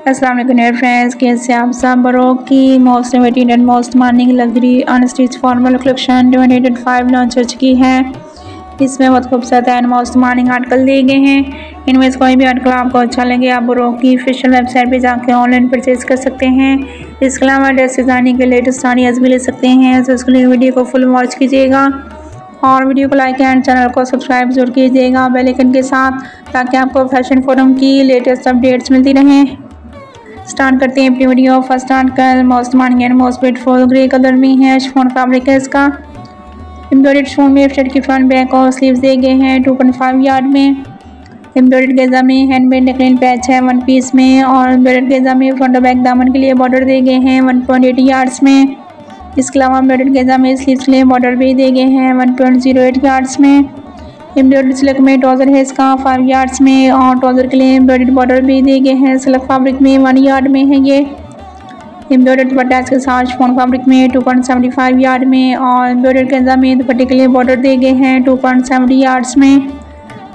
अस्सलाम वालेकुम dear friends, कैसे आप सब। बरोक की most innovative and most morning luxury unstitch formal collection 2025 launch हो चुकी है। इसमें बहुत खूबसूरत एंड मोस्ट मॉर्निंग आर्टिकल दिए गए हैं। इनमें से कोई भी आर्टिकल आपको अच्छा लगे आप बरोक की ऑफिशियल वेबसाइट पे जाकर ऑनलाइन परचेज कर सकते हैं। इसके अलावा ड्रेस डिजाइनिंग के लेटेस्ट आइडियाज भी ले सकते हैं। तो उसके लिए वीडियो को फुल वॉच कीजिएगा और वीडियो को लाइक एंड चैनल को सब्सक्राइब जरूर कीजिएगा बेल आइकन के साथ, ताकि आपको फैशन फोरम की लेटेस्ट अपडेट्स मिलती रहें। स्टार्ट करते हैं अपनी video. First article most morning and most beautiful grey colour में है। शिफॉन फैब्रिक है इसका। एम्ब्रॉयडर्ड शिफॉन में शर्ट की फ्रंट बैक और स्लीव्स दिए गए हैं 2.5 यार्ड में। एम्ब्रॉयडर्ड गेजा में हैंडमेड नेकलाइन पैच है 1 पीस में, और एम्ब्रॉयडर्ड गेजा में फ्रंट और बैक दामन के लिए बॉर्डर दिए गए हैं 1.8 यार्ड्स में। इसके अलावा एम्ब्रॉयडर्ड गेजा में स्लीव्स के लिए बॉर्डर भी दिए गए हैं 1.08 यार्ड्स में। एम्ब्रॉयडर्ड सिल्क में ट्राउजर है इसका 5 यार्ड्स में, और ट्राउजर के लिए एम्ब्रॉयडर्ड बॉर्डर भी दिए गए हैं सिल्क फैब्रिक में 1 यार्ड में है ये। एम्ब्रॉयडर्ड दुपट्टा इसके साथ शिफॉन फैब्रिक में 2.75 यार्ड में, और एम्ब्रॉयडर्ड गेंजा में दुपट्टे के लिए बॉर्डर दिए गए हैं 2.70 यार्ड्स में।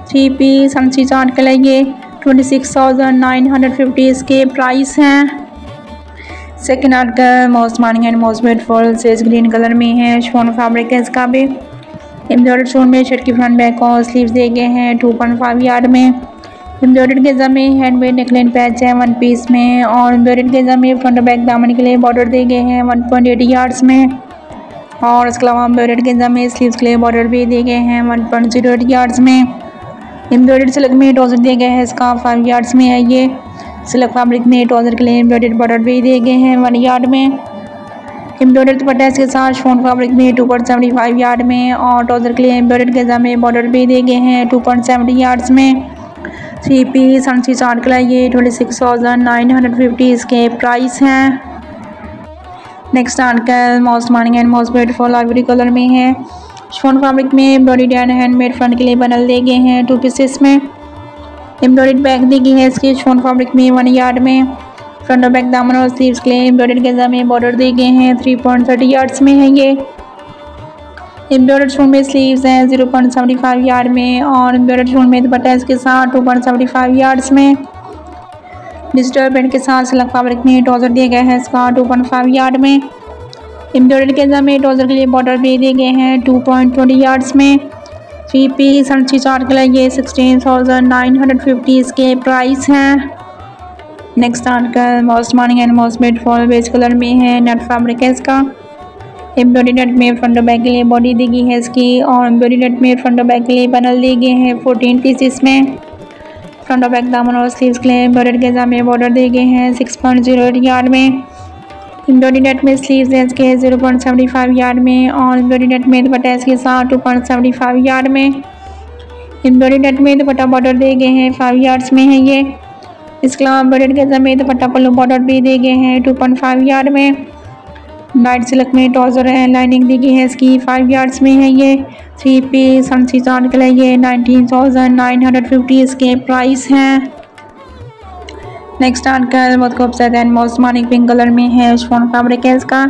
3 पीस अनस्टिच आर्टिकल है ये। 26,950 इसके प्राइस हैं। Second article most morning and most beautiful sage green colour में है। शिफॉन फैब्रिक है इसका भी। एम्ब्रॉयडर्ड स्टोन में शर्ट की फ्रंट बैक और स्लीव्स दिए गए हैं 2.5 यार्ड में। एम्ब्रॉयडर्ड गेजा में हैंडमेड नेकलाइन पैच है 1 पीस में, और एम्ब्रॉयडर्ड गेजा में फ्रंट बैक दामन के लिए बॉर्डर दिए गए हैं 1.8 यार्ड्स में, और इसके अलावा एम्ब्रॉयडर्ड गेजा में स्लीव्स के लिए बॉर्डर भी दिए गए हैं 1.08 यार्ड्स में। एम्ब्रॉयडर्ड सिल्क में ट्राउजर दिए गए हैं इसका 5 यार्ड्स में है ये। सिल्क फैब्रिक में ट्राउजर के लिए एम्ब्रॉयडर्ड बॉर्डर भी दिए गए हैं 1 यार्ड में। एम्ब्रॉयडर्ड दुपट्टा इसके साथ शिफॉन फैब्रिक में 2.75 यार्ड में, और ट्राउजर के लिए एम्ब्रॉयडर्ड गेजा में बॉर्डर भी दिए गए हैं 2.70 यार्ड्स में। 3 पीस अनस्टिच आर्टिकल है ये। 26,950 इसके प्राइस हैं। Next article most morning and most beautiful Ivory colour में है। शिफॉन फैब्रिक में एम्ब्रॉयडर्ड एंड हैंडमेड फ्रंट के लिए बनल दिए गए हैं 2 पीसेस में। एम्ब्रॉयडर्ड बैक दी गई है इसकी शिफॉन फैब्रिक में 1 यार्ड में। फ्रंट और बैक दामन और स्लीव्स के लिए एम्ब्रॉयडर्ड गेजा में बॉर्डर दिए गए हैं 3.30 यार्ड्स में है ये। एम्ब्रॉयडर्ड शूल में स्लीव्स हैं 0.75 यार्ड में, और एम्ब्रॉयडर्ड शूल में दुपट्टा इसके साथ 2.75 यार्ड्स में। डिजिटल प्रिंट के साथ सिल्क फैब्रिक में ट्राउजर दिए गए हैं इसका 2.5 यार्ड में। एम्ब्रॉयडर्ड गेजा में ट्राउजर के लिए बॉर्डर भी दिए गए हैं 2.20 यार्ड्स में। 3 पीस अनस्टिच आर्टिकल है ये। 16,950 इसके प्राइस हैं। Next article most morning and most beautiful beige colour में है। नेट फैब्रिक है इसका। एम्ब्रॉयडरी नेट में फ्रंट और बैक के लिए बॉडी दी गई है इसकी, और एम्ब्रॉयडरी नेट में फ्रंट और बैक के लिए पैनल दिए गए हैं 14 पीसेस में। फ्रंट और बैक दामन और स्लीव्स के लिए एम्ब्रॉयडर्ड गेजा में बॉर्डर दिए गए हैं 6.08 यार्ड में। एम्ब्रॉयडरी नेट में स्लीव्स हैं इसके 0.75 यार्ड में, और एम्ब्रॉयडरी नेट में दुपट्टा इसके साथ 2.75 यार्ड में। एम्ब्रॉयडरी नेट में दुपट्टा बॉर्डर दिए गए हैं 5 यार्ड्स में है ये। इसके अलावा एम्ब्रॉयडर्ड गेजा में दुपट्टा पल्लू बॉर्डर भी दिए गए हैं 2.5 यार्ड में। नाइट सिल्क में ट्राउजर एंड लाइनिंग दी गई है इसकी 5 यार्ड्स में है ये। 3 पीस अनस्टिच आर्टिकल है ये। 19,950 इसके प्राइस हैं। नेक्स्ट आर्टिकल बहुत खूबसूरत and most morning pink colour में है। शिफॉन फैब्रिक है इसका।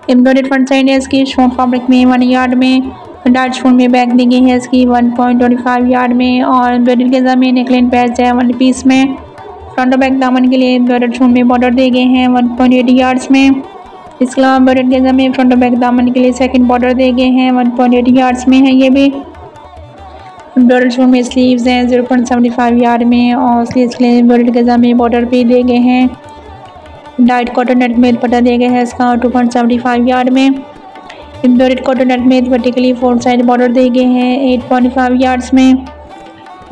एम्ब्रॉयडर्ड फ्रंट साइड है इसकी शिफॉन फैब्रिक में 1 यार्ड में। डार्क शिफॉन में बैक दी गई है इसकी 1.25 यार्ड में, और एम्ब्रॉयडर्ड गेजा में नेकलाइन पैच है 1 पीस में। फ्रंट और बैक दामन के लिए एम्ब्रॉयडर्ड शिफॉन में बॉर्डर दिए गए हैं 1.8 यार्ड्स में। इसके अलावा एम्ब्रॉयडर्ड गेजा में फ्रंट और बैक दामन के लिए सेकंड बॉर्डर दिए गए हैं 1.8 यार्ड्स में है ये भी। एम्ब्रॉयडर्ड शिफॉन में स्लीव्स हैं 0.75 यार्ड में, और स्लीव्स के लिए एम्ब्रॉयडर्ड गेजा में बॉर्डर भी दिए गए हैं। डाइट कॉटन नेट में दुपट्टा दिया गया है इसका 2.75 यार्ड में। एम्ब्रॉयडर्ड कॉटन नेट में दुपट्टे के लिए 4 साइड बॉर्डर दिए गए हैं 8.5 यार्ड्स में।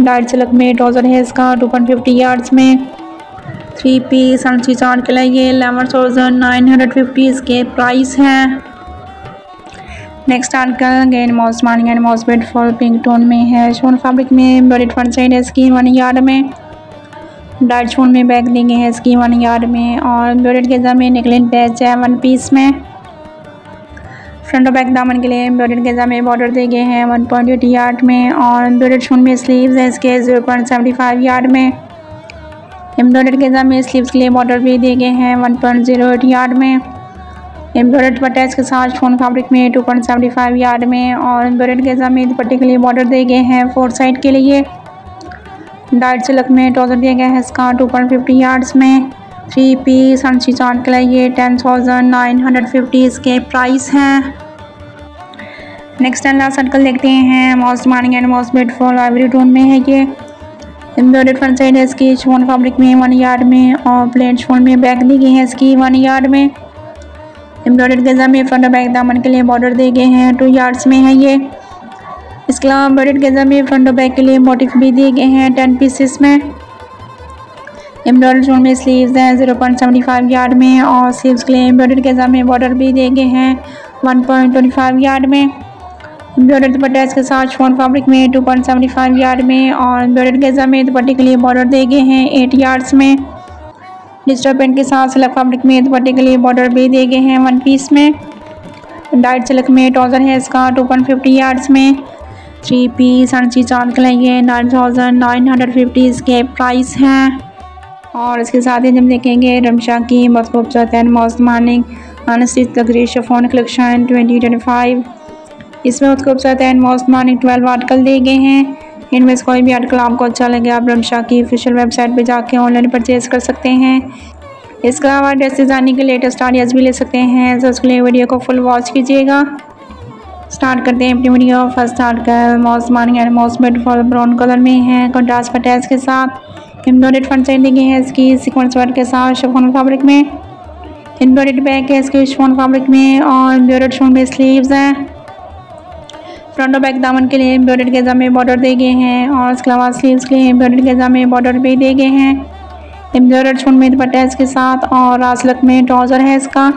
डाइट सिल्क में ट्राउजर है इसका 2.50 यार्ड्स में। 3 पीस अनस्टिच आर्टिकल है ये। 11,950 इसके प्राइस हैं। Next article again most morning and most beautiful pink tone में है। शिफॉन फैब्रिक में एम्ब्रॉयडर्ड फ्रंट साइड है इसकी 1 यार्ड में। डार्क शिफॉन में बैक दी गई है इसकी 1 यार्ड में, और एम्ब्रॉयडर्ड गेजा में नेकलाइन पैच है 1 पीस में। फ्रंट और बैक दामन के लिए एम्ब्रॉयडर्ड गेजा में बॉर्डर दिए गए हैं 1.8 यार्ड में, और एम्ब्रॉयडर्ड शिफॉन में स्लीव्स है इसके 0.75 यार्ड में। एम्ब्रॉयडर्ड गेजा में स्लीव्स के लिए बॉर्डर भी दिए गए हैं 1.08 यार्ड में। एम्ब्रॉयडर्ड दुपट्टा इसके साथ शिफॉन फैब्रिक में 2.75 यार्ड में, और एम्ब्रॉयडर्ड गेजा में दुपट्टे के लिए बॉर्डर दिए गए हैं 4 साइड के लिए। डाइट सिल्क में ट्राउज़र दिया गया है इसका 2.50 यार्ड्स में 3 पीस हंसी चार्ट के लिए 10,950 इसके प्राइस हैं। नेक्स्ट एंड लास्ट आर्टिकल देखते हैं। Most morning and most beautiful Ivory tone में है ये। एम्ब्रॉयडर्ड फ्रंट साइड है इसकी शिफॉन फैब्रिक में 1 यार्ड में और प्लेन शिफॉन में बैक दी गई है इसकी 1 यार्ड में। एम्ब्रॉयडर्ड गेजा में फ्रंट और बैक दामन के लिए बॉर्डर दिए गए हैं 2 यार्ड्स में है ये। इसके अलावा एम्ब्रॉयडर्ड गेजा में फ्रंट और बैक के लिए मोटिफ भी दिए गए हैं 10 पीसेस में। एम्ब्रॉयडर्ड जोन में स्लीव्स हैं 0.75 यार्ड में और स्लीव्स के लिए एम्ब्रॉयडर्ड गेजा में बॉर्डर भी दिए गए हैं 1.25 यार्ड में। एम्ब्रॉयडर्ड दुपट्टा इसके साथ शिफॉन फैब्रिक में 2.75 यार्ड में और एम्ब्रॉयडर्ड गेजा में दुपट्टे के लिए बॉर्डर दिए गए हैं 8 यार्ड्स में। डिजिटल प्रिंट के साथ सिल्क फैब्रिक में दुपट्टे के लिए बॉर्डर भी दिए गए हैं 1 पीस में। डाइट सिल्क में ट्राउज़र है इसका 2.50 यार्ड्स में 3 पीस हंसी चांद के लिए 9,950 इसके प्राइस हैं। और इसके साथ ही हम देखेंगे रमशा की बहुत खूबसूरत and most morning unstitch luxury chiffon collection 2025। इसमें बहुत खूबसूरत एंड मोस्ट मार्निंग 12 आर्टिकल दिए गए हैं। इनमें से कोई भी आर्टिकल आपको अच्छा लगे आप रमशा की ऑफिशियल वेबसाइट पे जाके ऑनलाइन परचेज कर सकते हैं। इसके अलावा ड्रेस डिज़ाइनिंग के लेटेस्ट आइडियाज़ भी ले सकते हैं, तो उसके लिए वीडियो को फुल वॉच कीजिएगा। स्टार्ट करते हैं अपनी video. First article most morning and most beautiful brown colour में है कंट्रास्ट पटैच के साथ। एम्ब्रॉयडर्ड फ्रंट साइड दी गई है इसकी सीक्वेंस वर्क के साथ शिफॉन फैब्रिक में। एम्ब्रॉयडर्ड बैक है इसके शिफॉन फैब्रिक में और एम्ब्रॉयडर्ड शोन में स्लीव्स हैं। फ्रंट और बैक दामन के लिए एम्ब्रॉयडर्ड गेजा में बॉर्डर दिए गए हैं और इसके अलावा स्लीव्स के लिए एम्ब्रॉयडर्ड गेजा में बॉर्डर भी दिए गए हैं। एम्ब्रॉयडर्ड शोन में दुपट्टा इसके साथ और रासलक में ट्राउज़र है इसका।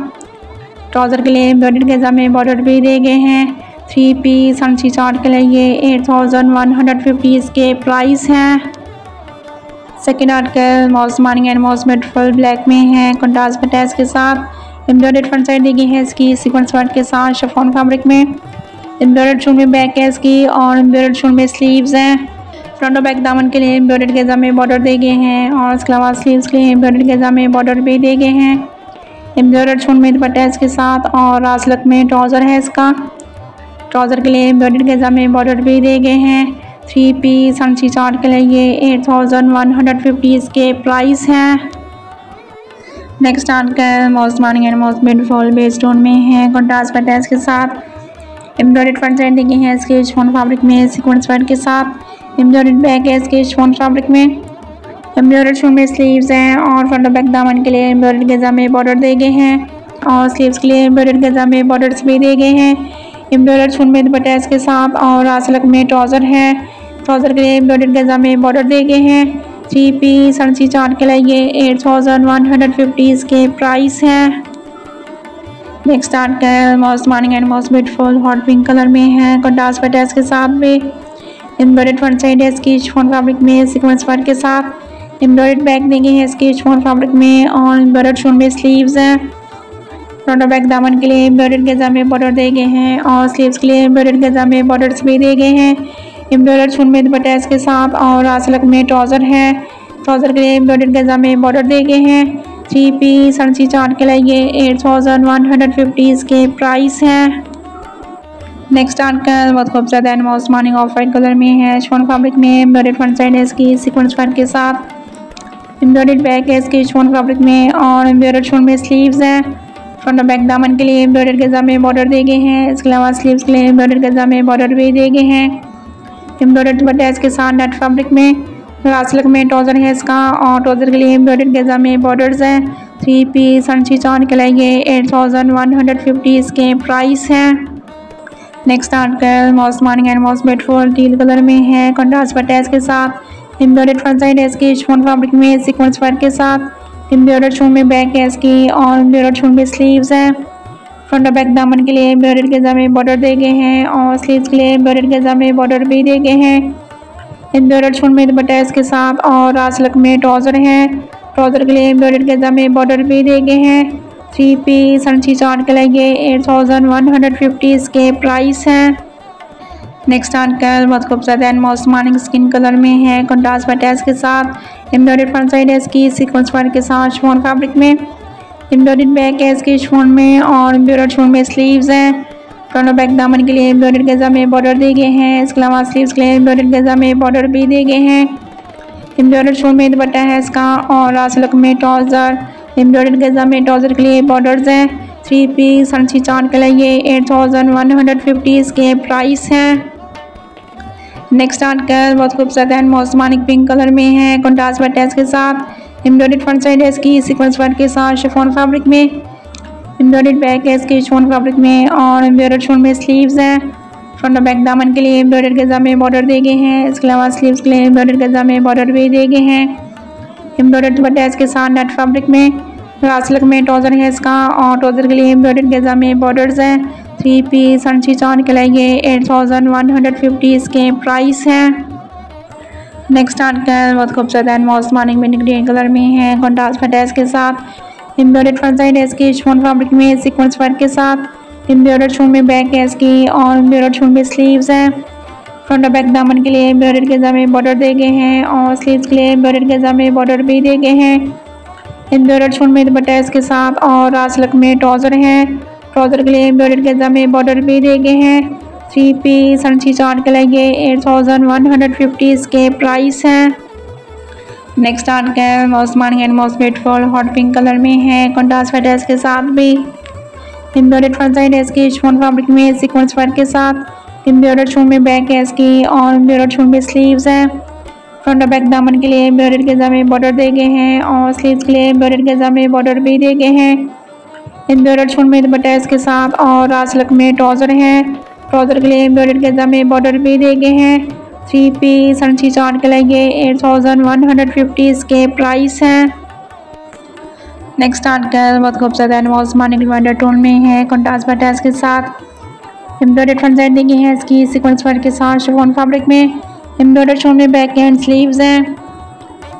ट्राउज़र के लिए एम्ब्रॉयडर्ड गेजा में बॉर्डर भी दिए गए हैं 3 पीस हंसी चार्ट के लिए 8,150 इसके प्राइस हैं। Second article most morning and most beautiful black में है कंट्रास्ट पटैच के साथ। एम्ब्रॉयडर्ड फ्रंट साइड दी गई है इसकी सीक्वेंस वर्क के साथ शिफॉन फैब्रिक में। एम्ब्रॉयडर्ड शोन में बैक है इसकी और एम्ब्रॉयडर्ड शोन में स्लीव्स हैं। फ्रंट और बैक दामन के लिए एम्ब्रॉयडर्ड गेजा में बॉर्डर दिए गए हैं और इसके अलावा स्लीव्स के लिए एम्ब्रॉयडर्ड गेजा में बॉर्डर भी दिए गए हैं। एम्ब्रॉयडर्ड शोन में दुपट्टा इसके साथ और रासलक में ट्राउज़र है इसका। ट्राउज़र के लिए एम्ब्रॉयडर्ड गेजा में बॉर्डर भी दिए गए हैं 3 पीस हंसी चार्ट के लिए 8,150 इसके प्राइस हैं। Next article most morning and most beautiful base tone में है कंट्रास्ट पटैच के साथ। एम्ब्रॉयडर्ड फ्रंट साइड दी गई है इसके शिफॉन फैब्रिक में सीक्वेंस वर्क के साथ। एम्ब्रॉयडर्ड बैक है इसके शिफॉन फैब्रिक में। एम्ब्रॉयडर्ड शोन में स्लीव्स हैं और फ्रंट और बैक दामन के लिए एम्ब्रॉयडर्ड गेजा में बॉर्डर दिए गए हैं और स्लीव्स के लिए एम्ब्रॉयडर्ड गेजा में बॉर्डर्स भी दिए गए हैं। एम्ब्रॉयडर्ड शोन में दुपट्टा इसके साथ और रासलक में ट्राउज़र है। ट्राउज़र के लिए एम्ब्रॉयडर्ड गेजा में बॉर्डर दिए गए हैं 3 पीस हंसी चार्ट के लिए 8,150 इसके प्राइस हैं। Next article most morning and most beautiful hot pink colour में है कंट्रास्ट पटैच के साथ में। एम्ब्रॉयडर्ड फ्रंट साइड है इसकी शिफॉन फैब्रिक में सीक्वेंस वर्क के साथ। एम्ब्रॉयडर्ड बैक दी गई है इसकी शिफॉन फैब्रिक में और एम्ब्रॉयडर्ड शोन में स्लीव्स हैं। फ्रंट और बैक दामन के लिए एम्ब्रॉयडर्ड गेजा में बॉर्डर दिए गए हैं और स्लीव्स के लिए एम्ब्रॉयडर्ड गेजा में बॉर्डर्स भी दिए गए हैं। एम्ब्रॉयडर्ड शोन में दुपट्टा इसके साथ और रासलक में ट्राउज़र है। ट्राउज़र के लिए एम्ब्रॉयडर्ड गेजा में बॉर्डर दिए गए हैं 3 पीस हंसी चार्ट के लिए 8,150 इसके प्राइस हैं। नेक्स्ट आर्टिकल बहुत खूबसूरत and most morning of white colour में है शिफॉन फैब्रिक में। एम्ब्रॉयडर्ड फ्रंट साइड है इसकी सीक्वेंस वर्क के साथ। एम्ब्रॉयडर्ड बैक है इसकी शिफॉन फैब्रिक में और एम्ब्रॉयडर्ड शोन में स्लीव्स हैं। फ्रंट और बैक दामन के लिए एम्ब्रॉयडर्ड गेजा में बॉर्डर दिए गए हैं। इसके अलावा स्लीव्स के लिए एम्ब्रॉयडर्ड गेजा में बॉर्डर भी दिए गए हैं। एम्ब्रॉयडर्ड दुपट्टा इसके साथ नेट फैब्रिक में। रासलक में ट्राउज़र है इसका और ट्राउज़र के लिए एम्ब्रॉयडर्ड गेजा में बॉर्डर्स हैं 3 पीस हंसी चार्ट के लिए 8,150 इसके प्राइस हैं। Next article most morning and most beautiful teal colour में है कंट्रास्ट पटैच के साथ। एम्ब्रॉयडर्ड फ्रंट साइड है इसकी शिफॉन फैब्रिक में सीक्वेंस वर्क के साथ। एम्ब्रॉयडर्ड शोन में बैक है इसकी और एम्ब्रॉयडर्ड शोन में स्लीव्स हैं। फ्रंट और बैक दामन के लिए एम्ब्रॉयडर्ड गेजा में बॉर्डर दिए गए हैं और स्लीव्स के लिए एम्ब्रॉयडर्ड गेजा में बॉर्डर भी दिए गए हैं। एम्ब्रॉयडर्ड शोन में दुपट्टा इसके साथ और रासलक में ट्राउज़र है। ट्राउज़र के लिए एम्ब्रॉयडर्ड गेजा में बॉर्डर भी दिए गए हैं 3 पीस हंसी चार्ट के लिए 8,150 इसके प्राइस हैं। नेक्स्ट आर्टिकल बहुत खूबसूरत and most morning skin colour में है कंट्रास्ट पटैच के साथ। एम्ब्रॉयडर्ड फ्रंट साइड है इसकी सीक्वेंस वर्क के साथ शिफॉन फैब्रिक में। एम्ब्रॉयडर्ड बैक है इसकी शिफॉन में और एम्ब्रॉयडर्ड शोन में स्लीव्स हैं। फ्रंट और बैक दामन के लिए एम्ब्रॉयडर्ड गेजा में बॉर्डर दिए गए हैं। इसके अलावा स्लीव्स के लिए एम्ब्रॉयडर्ड गेजा में बॉर्डर भी दिए गए हैं। एम्ब्रॉयडर्ड शोल में दुपट्टा है इसका और रासलक में ट्राउज़र। एम्ब्रॉयडर्ड गेजा में ट्राउज़र के लिए बॉर्डर्स हैं। 3 पीस सनसी चार्ट के लिए 8150 इसके प्राइस है। नेक्स्ट आर्टिकल बहुत खूबसूरत है, मौसमानिक पिंक कलर में है, कॉन्ट्रास्ट बटैच के साथ। एम्ब्रॉयडर्ड फ्रंट साइड है इसकी सीक्वेंस वर्क के साथ शिफॉन फैब्रिक में। एम्ब्रॉयडर्ड बैक है इसकी शिफॉन फैब्रिक में और एम्ब्रॉयडर्ड शोल में स्लीव्स हैं। फ्रंट और बैक दामन के लिए एम्ब्रॉयडर्ड गेजा में बॉर्डर दे गए हैं। इसके अलावा स्लीव्स के लिए एम्ब्रॉयडर्ड गेजा में बॉर्डर भी दे गए हैं। एम्ब्रॉयडर्ड बटैच के साथ नेट फैब्रिक में। रासलक में ट्राउज़र है इसका और ट्राउज़र के लिए एम्ब्रॉयडर्ड गेजा में बॉर्डर्स हैं। 3 पीस सनसी चार्ट के लिए 8150 इसके प्राइस है। नेक्स्ट आर्टिकल बहुत खूबसूरत है, मौसमानिक मिंट ग्रीन कलर में है, कॉन्ट्रास्ट बटैच के साथ। एम्ब्रॉयडर्ड फ्रंट साइड है इसकी शिफॉन फैब्रिक में सीक्वेंस वर्क के साथ। एम्ब्रॉयडर्ड शोल में बैक है इसकी और एम्ब्रॉयडर्ड शोल में स्लीव्स हैं। फ्रंट और बैक दामन के लिए एम्ब्रॉयडर्ड गेजा में बॉर्डर दे गए हैं और स्लीव्स के लिए एम्ब्रॉयडर्ड गेजा में बॉर्डर भी दे गए हैं। एम्ब्रॉयडर्ड शोल में दुपट्टा इसके साथ और रासलक में ट्राउज़र है। ट्राउज़र के लिए एम्ब्रॉयडर्ड गेजा में बॉर्डर भी दे गए हैं। 3 पीस सनसी चार्ट के लिए 8150 इसके प्राइस हैं। नेक्स्ट आर्टिकल मौसमानी and most beautiful hot pink colour में है, कॉन्ट्रास्ट बटैच के साथ भी। एम्ब्रॉयडर्ड फ्रंट साइड है इसकी शिफॉन फैब्रिक में सीक्वेंस वर्क के साथ। एम्ब्रॉयडर्ड शोल में बैक है इसकी और एम्ब्रॉयडर्ड शोल में स्लीव्स हैं। फ्रंट और बैक दामन के लिए एम्ब्रॉयडर्ड गेजा में बॉर्डर दे गए हैं और स्लीव्स के लिए एम्ब्रॉयडर्ड गेजा में बॉर्डर भी दे गए हैं। एम्ब्रॉयडर्ड शोल में दुपट्टा इसके साथ और रासलक में ट्राउज़र है। ट्राउज़र के लिए एम्ब्रॉयडर्ड गेजा में बॉर्डर भी दे गए हैं। 3 पीस सनसी चार्ट के लिए 8150 इसके प्राइस हैं। नेक्स्ट आर्टिकल बहुत खूबसूरत है, मौसमानिक डिवाइडर टोन में है, कॉन्ट्रास्ट बटैच के साथ। एम्ब्रॉयडर्ड फ्रंट साइड दी गई है इसकी सीक्वेंस वर्क के साथ शिफॉन फैब्रिक में। एम्ब्रॉयडर्ड शोल में बैक एंड स्लीव्स हैं।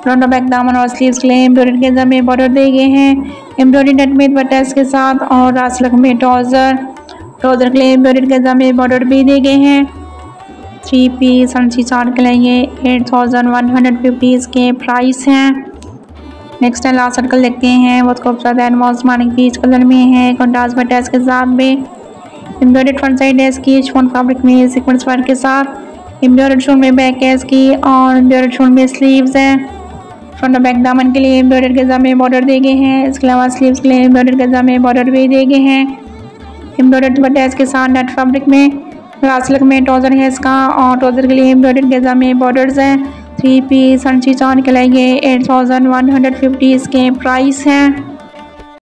फ्रंट और बैक दामन और स्लीव्स के लिए एम्ब्रॉयडर्ड गेजा में बॉर्डर दे गए हैं। एम्ब्रॉयडर्ड नेट में दुपट्टा के साथ और रासलक में ट्राउज़र। ट्राउज़र के लिए एम्ब्रॉयडर्ड गेजा में बॉर्डर भी दे गए हैं। 3 पीस सनसी चार्ट के लिए 8150 इसके प्राइस हैं। नेक्स्ट है लास्ट आर्टिकल देखते हैं, बहुत खूबसूरत है, मौसमानिक पीच कलर में है, कॉन्ट्रास्ट बटैच के साथ में। एम्ब्रॉयडर्ड फ्रंट साइड है इसकी शिफॉन फैब्रिक में सीक्वेंस वर्क के साथ। एम्ब्रॉयडर्ड शोल में बैक है इसकी और एम्ब्रॉयडर्ड शोल में स्लीव्स हैं। फ्रंट और बैक दामन के लिए एम्ब्रॉयडर्ड गेजा में बॉर्डर दे गए हैं। इसके अलावा स्लीव्स के लिए एम्ब्रॉयडर्ड गेजा में बॉर्डर भी दे गए हैं। एम्ब्रॉयडर्ड दुपट्टा के साथ नेट फैब्रिक में। रासलक में ट्राउज़र है इसका और ट्राउज़र के लिए एम्ब्रॉयडर्ड गेजा में बॉर्डर्स हैं। 3 पीस सनसी चार्ट के लिए 8150 इसके प्राइस हैं।